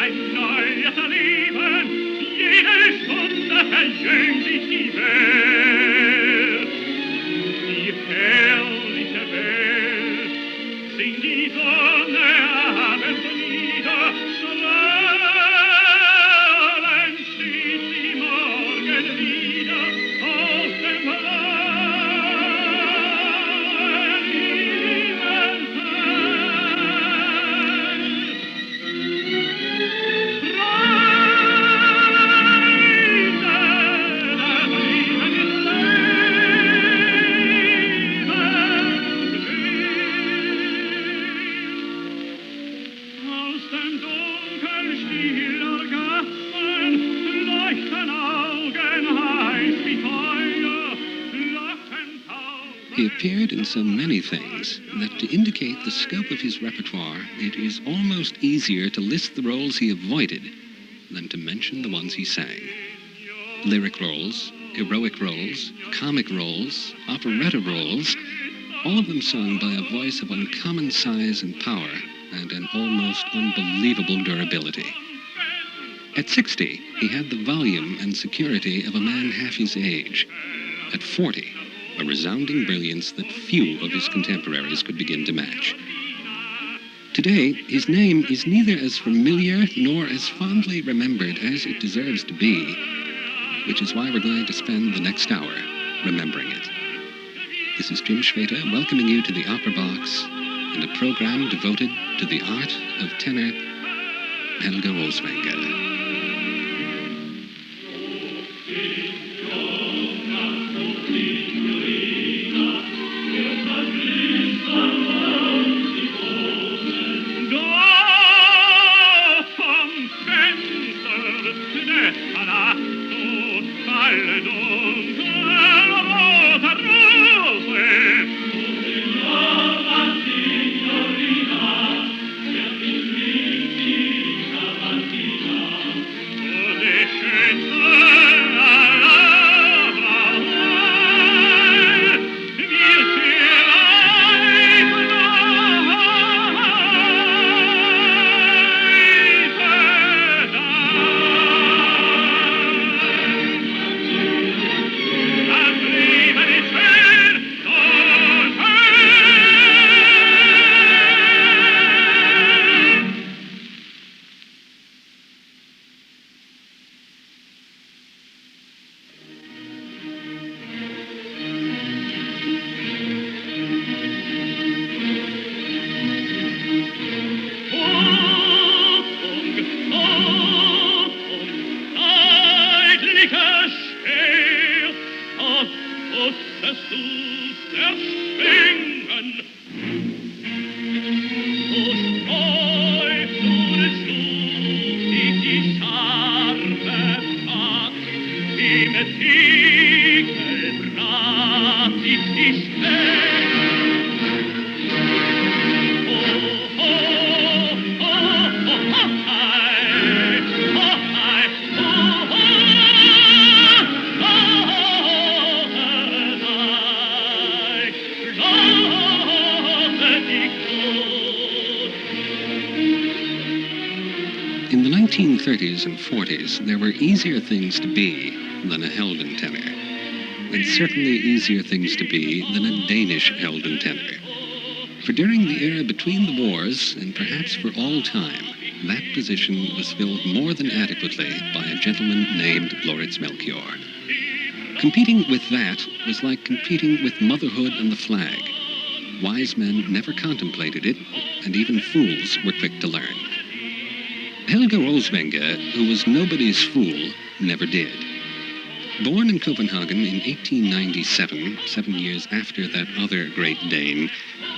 ein neues Leben, jede Stunde verjüngt sich die Welt. Die herrliche Welt singt die Sonne abends nieder, strahlend steht die Morgen wieder aus dem He appeared in so many things that to indicate the scope of his repertoire, it is almost easier to list the roles he avoided than to mention the ones he sang. Lyric roles, heroic roles, comic roles, operetta roles, all of them sung by a voice of uncommon size and power and an almost unbelievable durability. At 60, he had the volume and security of a man half his age. At 40, a resounding brilliance that few of his contemporaries could begin to match. Today, his name is neither as familiar nor as fondly remembered as it deserves to be, which is why we're going to spend the next hour remembering it. This is Jim Schweta welcoming you to the Opera Box and a program devoted to the art of tenor Helge Rosvaenge. In the 1930s and 40s, there were easier things to be than a Helden tenor, and certainly easier things to be than a Danish Helden tenor. For during the era between the wars, and perhaps for all time, that position was filled more than adequately by a gentleman named Lauritz Melchior. Competing with that was like competing with motherhood and the flag. Wise men never contemplated it, and even fools were quick to learn. Helge Rosvaenge, who was nobody's fool, never did. Born in Copenhagen in 1897, 7 years after that other great Dane,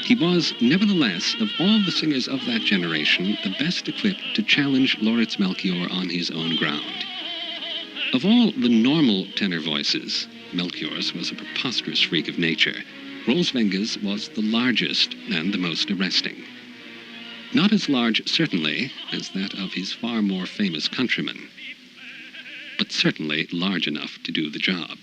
he was, nevertheless, of all the singers of that generation, the best equipped to challenge Lauritz Melchior on his own ground. Of all the normal tenor voices, Melchior's was a preposterous freak of nature. Rosvaenge's was the largest and the most arresting. Not as large, certainly, as that of his far more famous countryman, but certainly large enough to do the job.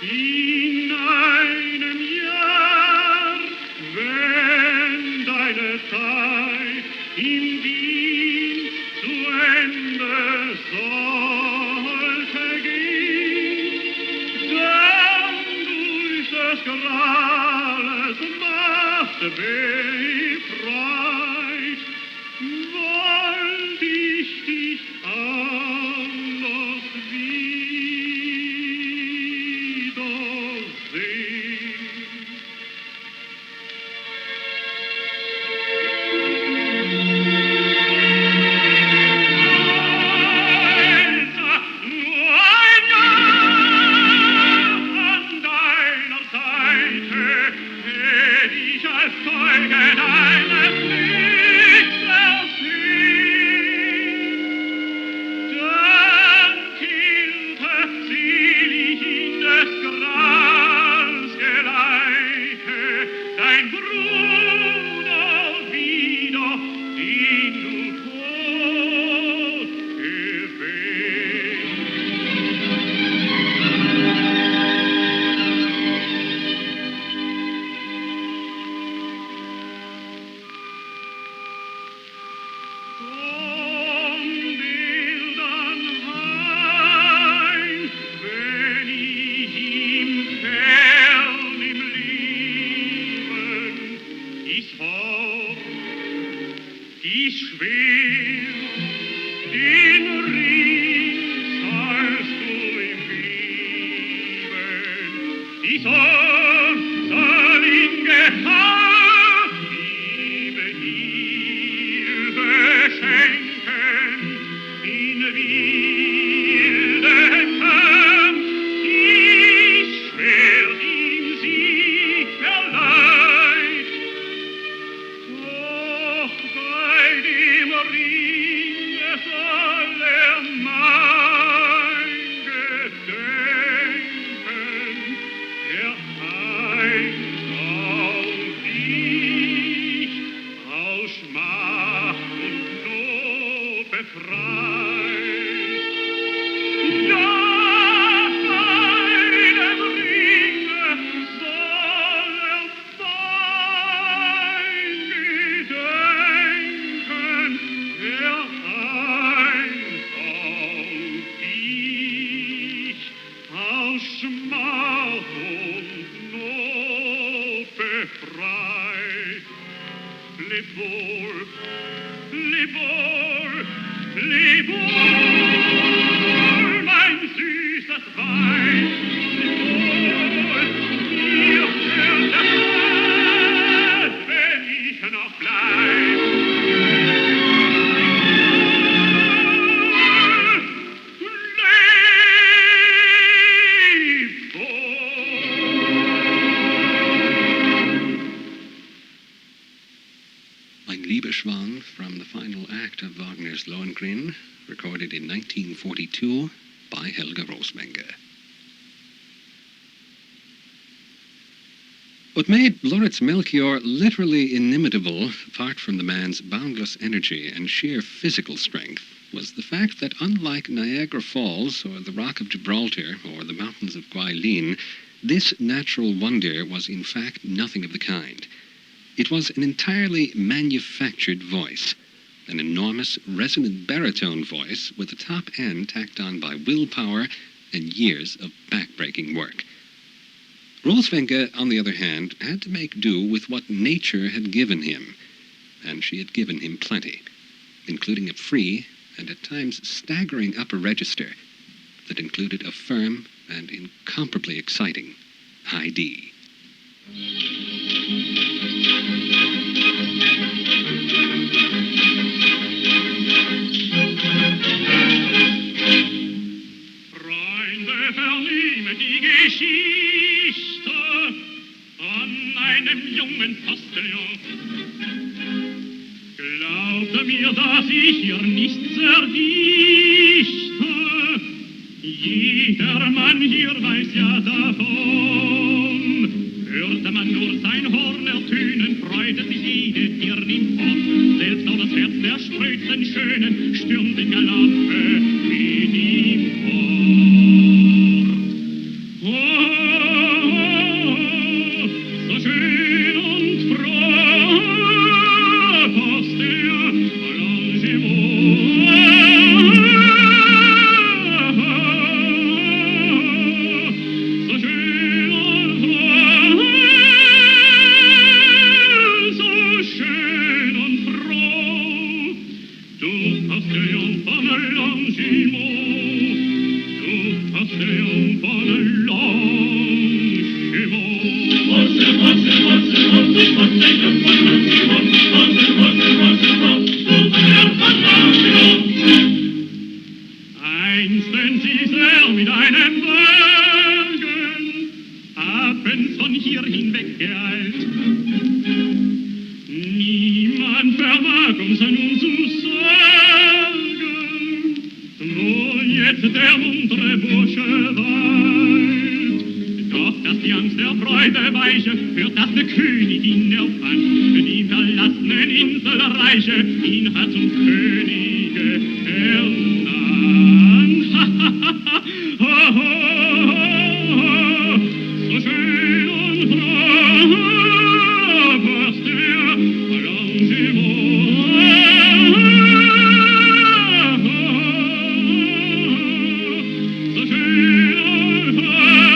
in einem Jahr, wenn deine Zeit in Wien zu Ende sollte gehen, dann durch des Grales Macht befreit, wollt ich dich anders wiedersehen. Alter, nur ein Jahr an deiner Seite, hätt ich als Zeuge deines Blicks ersehen. Dann kielte selig in des Grals Geleite dein Bruder wieder, den du tot gewählt. Komm will dann heim, wenn ich ihm fern im Leben ist fort, ist schwer, den Ring sollst du ihm geben, die Sohn soll ihm Gefahr, liebe Hilfe schenken, in wilden Kampf, ist schwer ihm sie verleiht. Doch bei dem Ringe soll mein Gedenken, der einst auf dich aus Schmach und Not befreit. Ja, bei dem Ringe soll mein Gedenken, der einst auf dich aus Schmach und Not befreit. Leb wohl, leb wohl, leb wohl, mein süßes Weib, leb wohl, mir fehlt der Schlaf, wenn ich noch bleib. Leb wohl. Mein Liebesschwan from the final act of Wagner's Lohengrin, recorded in 1942 by Helge Rosvaenge. What made Loritz Melchior literally inimitable, apart from the man's boundless energy and sheer physical strength, was the fact that unlike Niagara Falls or the Rock of Gibraltar or the mountains of Guailin, this natural wonder was in fact nothing of the kind. It was an entirely manufactured voice, an enormous, resonant baritone voice with the top end tacked on by willpower and years of backbreaking work. Rosvænge, on the other hand, had to make do with what nature had given him, and she had given him plenty, including a free and at times staggering upper register that included a firm and incomparably exciting high D. Freunde, vernehmet die Geschichte von einem jungen Postillon. Glaubte mir, dass ich hier nichts erdichte. Jeder Mann hier weiß ja davon. Hörte man nur sein Horn ertönen, freute sich jede Dirn im Fort. Selbst auch das Herz der spröden Schönen stürmt in Galoppe mit ihm fort. eigens von hier hinweg geeilt. Niemand vermag uns nun zu sagen, wo jetzt der muntere Bursche weilt. Doch dass die Angst der Freude weiche, führt das der Königin erfand, die verlassenen Inselreiche, ihn hat zum Könige ernannt. Ho, ho, ho, ho, so schön und froh, was der Arrangement, so schön und froh,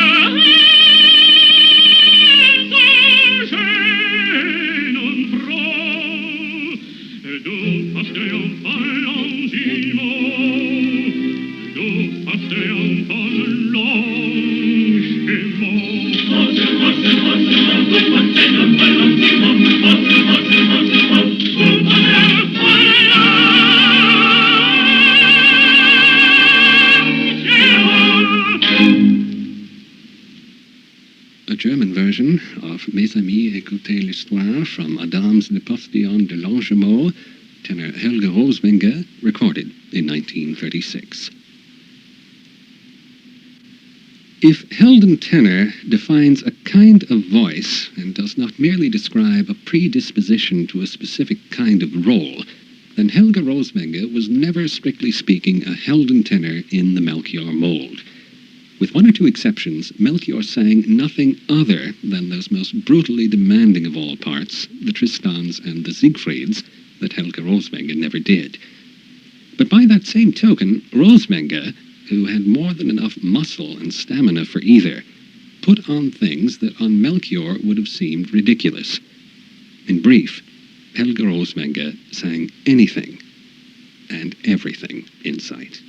so schön und froh, du hast der Arrangement, du hast der A German version of Mes amis, écoutez l'histoire from Adam's Le Postillon de Longjumeau, tenor Helge Rosvaenge, recorded in 1936. If Helden tenor defines a kind of voice and does not merely describe a predisposition to a specific kind of role, then Helge Rosvaenge was never, strictly speaking, a Helden tenor in the Melchior mold. With one or two exceptions, Melchior sang nothing other than those most brutally demanding of all parts, the Tristans and the Siegfrieds, that Helge Rosvaenge never did. But by that same token, Rosvaenge, who had more than enough muscle and stamina for either, put on things that on Melchior would have seemed ridiculous. In brief, Helge Rosvaenge sang anything and everything in sight.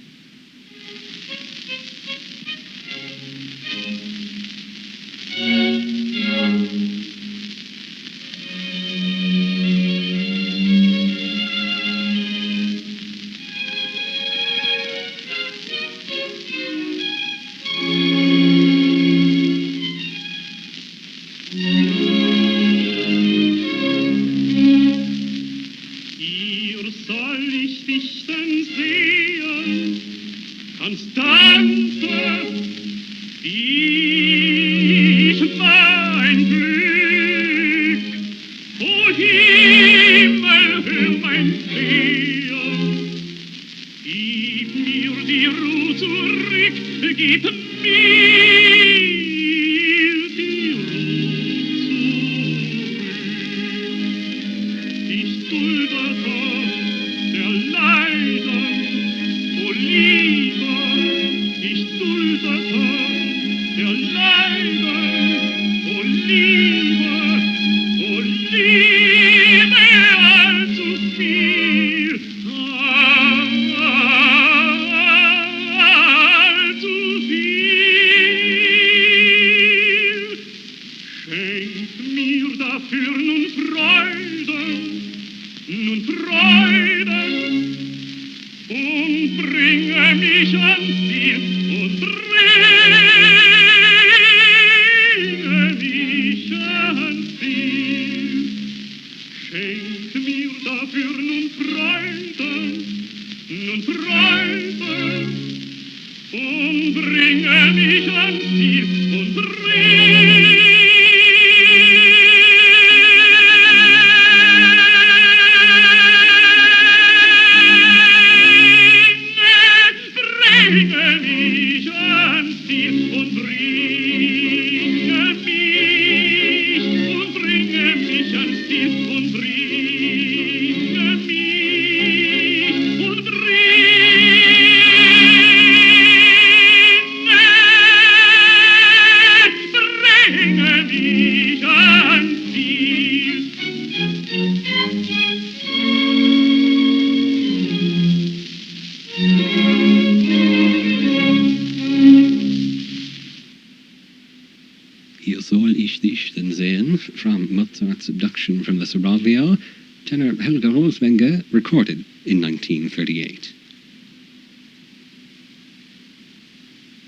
From Mozart's Abduction from the Seraglio, tenor Helge Rosvaenge, recorded in 1938.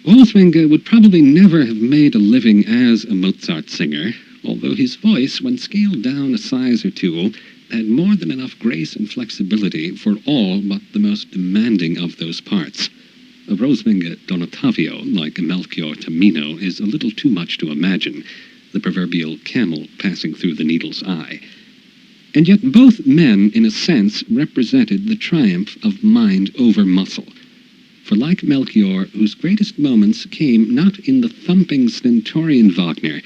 All Rosvænge would probably never have made a living as a Mozart singer, although his voice, when scaled down a size or two, had more than enough grace and flexibility for all but the most demanding of those parts. A Rosvænge Donatavio, like a Melchior Tamino, is a little too much to imagine, the proverbial camel passing through the needle's eye. And yet both men, in a sense, represented the triumph of mind over muscle. For like Melchior, whose greatest moments came not in the thumping stentorian Wagner,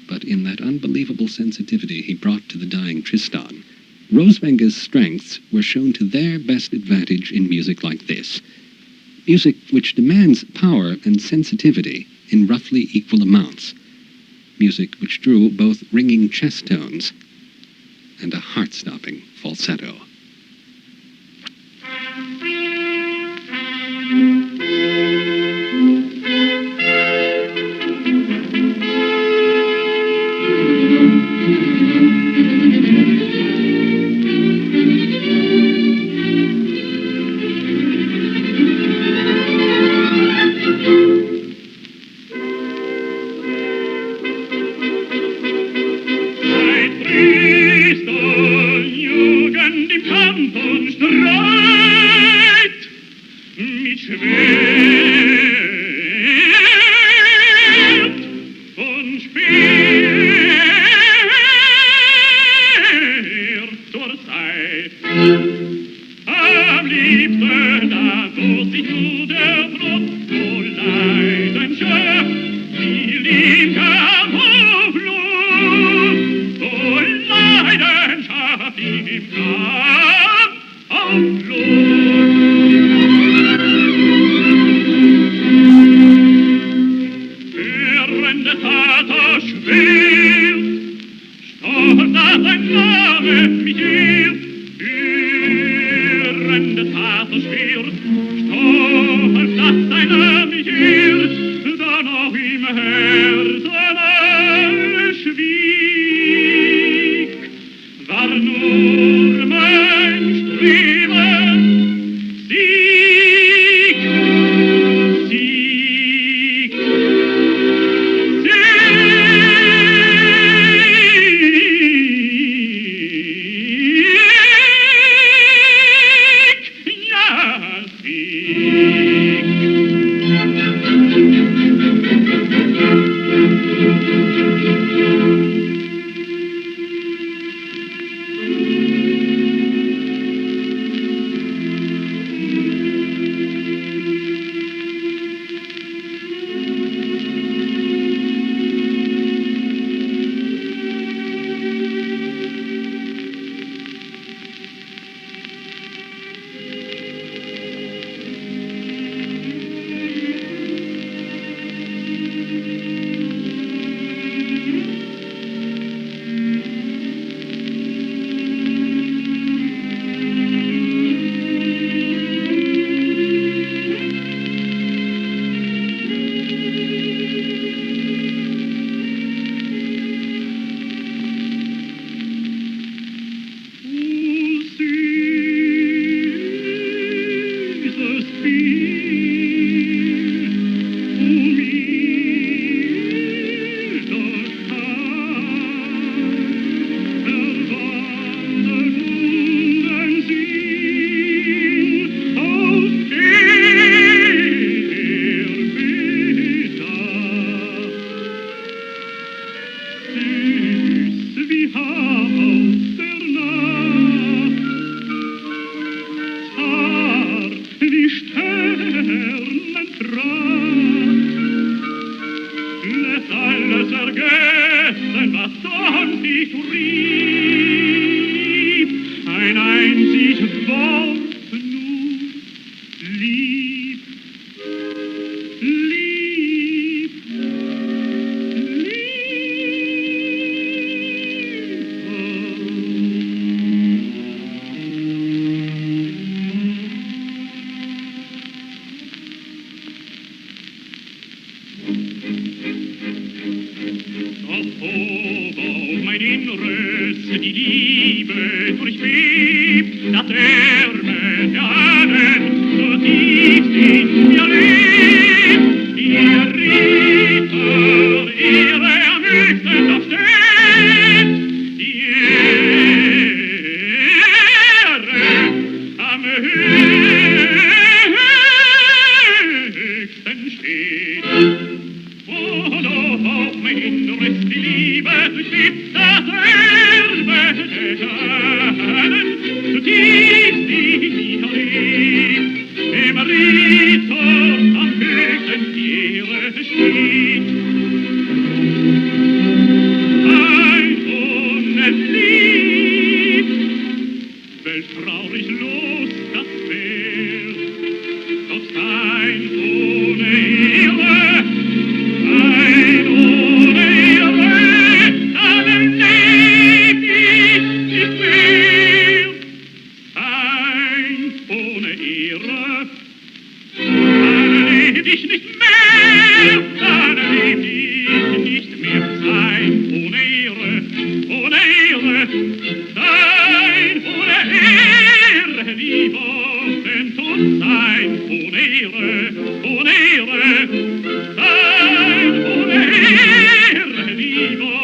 but in that unbelievable sensitivity he brought to the dying Tristan, Rosvænge's strengths were shown to their best advantage in music like this. Music which demands power and sensitivity in roughly equal amounts. Music which drew both ringing chest tones and a heart-stopping falsetto. Die Liebe durchwebt das Erbe der Ahnen, so tief in mir lebt, ihr auch mein inneres die Liebe durchweht das Erbe der Ahnen, zutiefst ich erlebt, im Ritter am höchsten die Ehre steht. Ein Lieb, welch traurig los das wär, doch sein ohne Ehre, ein ohne Ehre, dann lebt ich nicht mehr. Sein ohne Ehre, dann lebt ich nicht mehr, dann lebt ich nicht mehr. Sein ohne Ehre, ohne Ehre, sein ohne Ehre, lieber denn Tod, sein ohne Ehre, sein ohne Ehre, lieber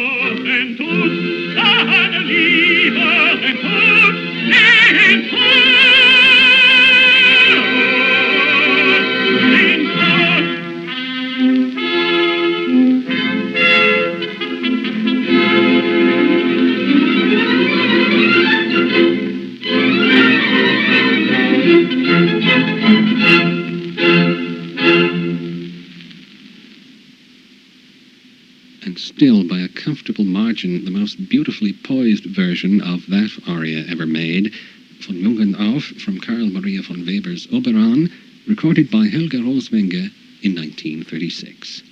denn Tod, sein lieber denn Tod, den Tod, den Tod. And still, by a comfortable margin, the most beautifully poised version of that aria ever made, Von Jungen auf, from Karl Maria von Weber's Oberon, recorded by Helge Rosvaenge in 1936.